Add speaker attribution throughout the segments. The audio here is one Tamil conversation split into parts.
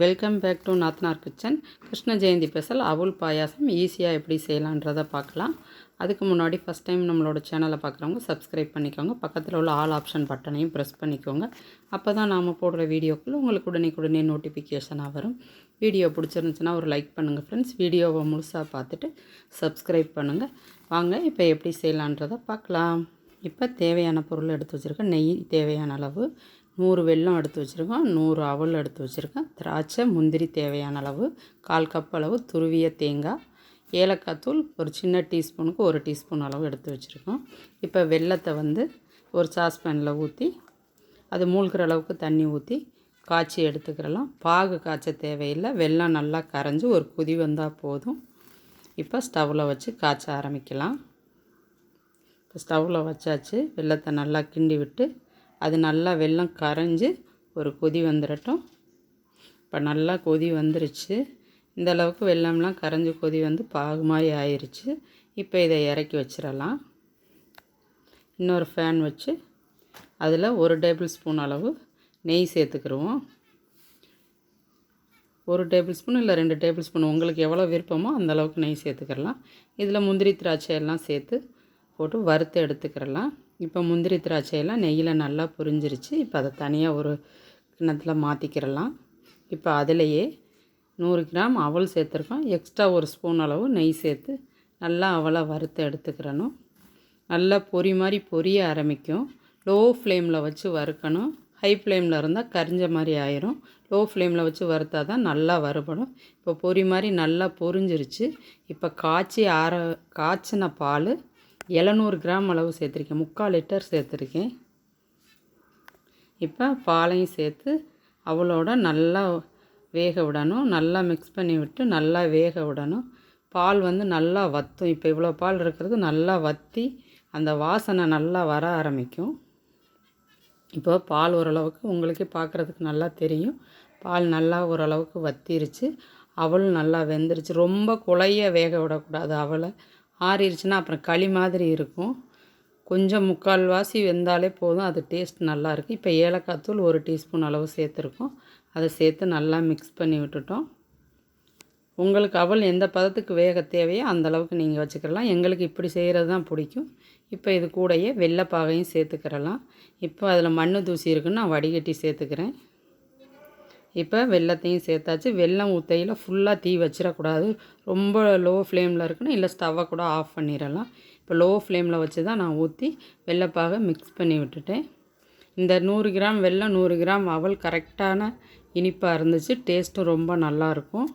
Speaker 1: Welcome back to Nathnar kitchen. Krishna Jayanthi special அவுல் பாயாசம் ஈஸியாக எப்படி செய்யலான்றதை பார்க்கலாம். அதுக்கு முன்னாடி ஃபஸ்ட் டைம் நம்மளோட சேனலை பார்க்குறவங்க சப்ஸ்கிரைப் பண்ணிக்கோங்க. பக்கத்தில் உள்ள ஆல் ஆப்ஷன் பட்டனையும் ப்ரெஸ் பண்ணிக்கோங்க. அப்போ தான் நாம் போடுற வீடியோக்கள் உங்களுக்கு உடனே நோட்டிஃபிகேஷனாக வரும். வீடியோ பிடிச்சிருந்துச்சுன்னா ஒரு லைக் பண்ணுங்கள் ஃப்ரெண்ட்ஸ். வீடியோவை முழுசாக பார்த்துட்டு சப்ஸ்கிரைப் பண்ணுங்கள். வாங்க இப்போ எப்படி செய்யலான்றதை பார்க்கலாம். இப்போ தேவையான பொருள் எடுத்து வச்சுருக்கேன். நெய் தேவையான அளவு, 100 வெல்லம் எடுத்து வச்சுருக்கோம், 100 அவல் எடுத்து வச்சுருக்கேன், திராட்சை முந்திரி தேவையான அளவு, 1/4 கப் அளவு துருவிய தேங்காய், ஏலக்காய் தூள் ஒரு சின்ன டீஸ்பூனுக்கு 1 டீஸ்பூன் அளவு எடுத்து வச்சுருக்கோம். இப்போ வெல்லத்தை ஒரு சாஸ்பேனில் ஊற்றி அது மூழ்கிற அளவுக்கு தண்ணி ஊற்றி காய்ச்சி எடுத்துக்கிறலாம். பாகு காய்ச்ச தேவையில்லை, வெல்லம் நல்லா கரைஞ்சி ஒரு கொதி வந்தால் போதும். இப்போ ஸ்டவ்வில் வச்சு காய்ச்ச ஆரம்பிக்கலாம். இப்போ ஸ்டவ்வில் வச்சாச்சு. வெல்லத்தை நல்லா கிண்டி விட்டு அது நல்லா வெல்லம் கரைஞ்சி ஒரு கொதி வந்துடட்டும். இப்போ நல்லா கொதி வந்துருச்சு. இந்த அளவுக்கு வெல்லம்லாம் கரைஞ்சி கொதி வந்து பாகு மாதிரி ஆயிடுச்சு. இப்போ இதை இறக்கி வச்சிடலாம். இன்னொரு ஃபேன் வச்சு அதில் 1 டேபிள் ஸ்பூன் அளவு நெய் சேர்த்துக்கிடுவோம். 1 டேபிள் ஸ்பூன் இல்லை 2 டேபிள் ஸ்பூன் உங்களுக்கு எவ்வளோ விருப்பமோ அந்தளவுக்கு நெய் சேர்த்துக்கிடலாம். இதில் முந்திரி திராட்சை எல்லாம் சேர்த்து போட்டு வறுத்து எடுத்துக்கிறலாம். இப்போ முந்திரி திராட்சையெல்லாம் நெய்யில் நல்லா புரிஞ்சிருச்சு. இப்போ அதை தனியாக ஒரு கிண்ணத்தில் மாற்றிக்கிறலாம். இப்போ அதிலையே 100 கிராம் அவல் சேர்த்துருக்கோம். எக்ஸ்ட்ரா 1 ஸ்பூன் அளவு நெய் சேர்த்து நல்லா அவலை வறுத்து எடுத்துக்கிறணும். நல்லா பொரி மாதிரி பொரிய ஆரம்பிக்கும். லோ ஃப்ளேமில் வச்சு வறுக்கணும். ஹை ஃப்ளேமில் இருந்தால் கரிஞ்ச மாதிரி ஆயிரும். லோ ஃப்ளேமில் வச்சு வறுத்தா தான் நல்லா வறுபடும். இப்போ பொரி மாதிரி நல்லா பொரிஞ்சிருச்சு. இப்போ காய்ச்சின பால் 700 கிராம் அளவு சேர்த்துருக்கேன். 3/4 லிட்டர் சேர்த்துருக்கேன். இப்போ பாலையும் சேர்த்து அவளோட நல்லா வேக விடணும். நல்லா மிக்ஸ் பண்ணி விட்டு நல்லா வேக விடணும். பால் நல்லா வற்றும். இப்போ இவ்வளோ பால் இருக்கிறது நல்லா வற்றி அந்த வாசனை நல்லா வர ஆரம்பிக்கும். இப்போ பால் ஓரளவுக்கு உங்களுக்கே பார்க்குறதுக்கு நல்லா தெரியும். பால் நல்லா ஓரளவுக்கு வற்றிருச்சு. அவள் நல்லா வெந்துருச்சு. ரொம்ப குழைய வேக விடக்கூடாது. அவளை ஆறிடுச்சுன்னா அப்புறம் களி மாதிரி இருக்கும். கொஞ்சம் 3/4 வெந்தாலே போதும். அது டேஸ்ட் நல்லாயிருக்கு. இப்போ ஏலக்காய் தூள் 1 டீஸ்பூன் அளவு சேர்த்துருக்கோம். அதை சேர்த்து நல்லா மிக்ஸ் பண்ணி விட்டுட்டோம். உங்களுக்கு அவல் எந்த பதத்துக்கு வேக தேவையோ அந்தளவுக்கு நீங்கள் வச்சுக்கிறலாம். எங்களுக்கு இப்படி செய்கிறது தான் பிடிக்கும். இப்போ இது கூடயே வெள்ளைப்பாகையும் சேர்த்துக்கிறலாம். இப்போ அதில் மண் தூசி இருக்குன்னு நான் வடிகட்டி சேர்த்துக்கிறேன். இப்போ வெல்லத்தையும் சேர்த்தாச்சு. வெல்லம் ஊற்றையில் ஃபுல்லாக தீ வச்சிடக்கூடாது. ரொம்ப லோ ஃப்ளேமில் இருக்குன்னு இல்லை ஸ்டவ்வை கூட ஆஃப் பண்ணிடலாம். இப்போ லோ ஃப்ளேமில் வச்சு தான் நான் ஊற்றி வெள்ளைப்பாக மிக்ஸ் பண்ணி விட்டுட்டேன். இந்த 100 கிராம் வெல்லம் 100 கிராம் அவல் கரெக்டான இனிப்பாக இருந்துச்சு. டேஸ்ட்டும் ரொம்ப நல்லாயிருக்கும்.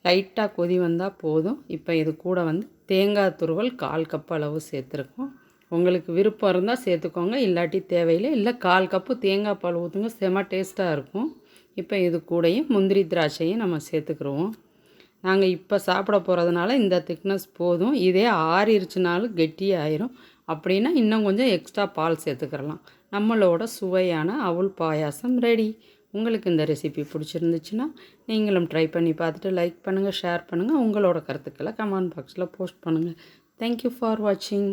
Speaker 1: லைட்டாக கொதி வந்தால் போதும். இப்போ இது கூட தேங்காய் துருவல் 1/4 கப் அளவு சேர்த்துருக்கோம். உங்களுக்கு விருப்பம் இருந்தால் சேர்த்துக்கோங்க, இல்லாட்டி தேவையில்லை. இல்லை 1/4 கப்பு தேங்காய் பால் ஊற்றுங்க, செம டேஸ்ட்டாக இருக்கும். இப்போ இது கூடயும் முந்திரி திராட்சையும் நம்ம சேர்த்துக்கிடுவோம். நாங்கள் இப்போ சாப்பிட போகிறதுனால இந்த திக்னஸ் போதும். இதே ஆறிடுச்சுனாலும் கெட்டியாயிரும். அப்படின்னா இன்னும் கொஞ்சம் எக்ஸ்ட்ரா பால் சேர்த்துக்கிறலாம். நம்மளோட சுவையான அவுல் பாயாசம் ரெடி. உங்களுக்கு இந்த ரெசிபி பிடிச்சிருந்துச்சுன்னா நீங்களும் ட்ரை பண்ணி பார்த்துட்டு லைக் பண்ணுங்கள், ஷேர் பண்ணுங்கள். உங்களோட கருத்துக்களை கமெண்ட் பாக்ஸில் போஸ்ட் பண்ணுங்கள். தேங்க்யூ ஃபார் வாட்சிங்.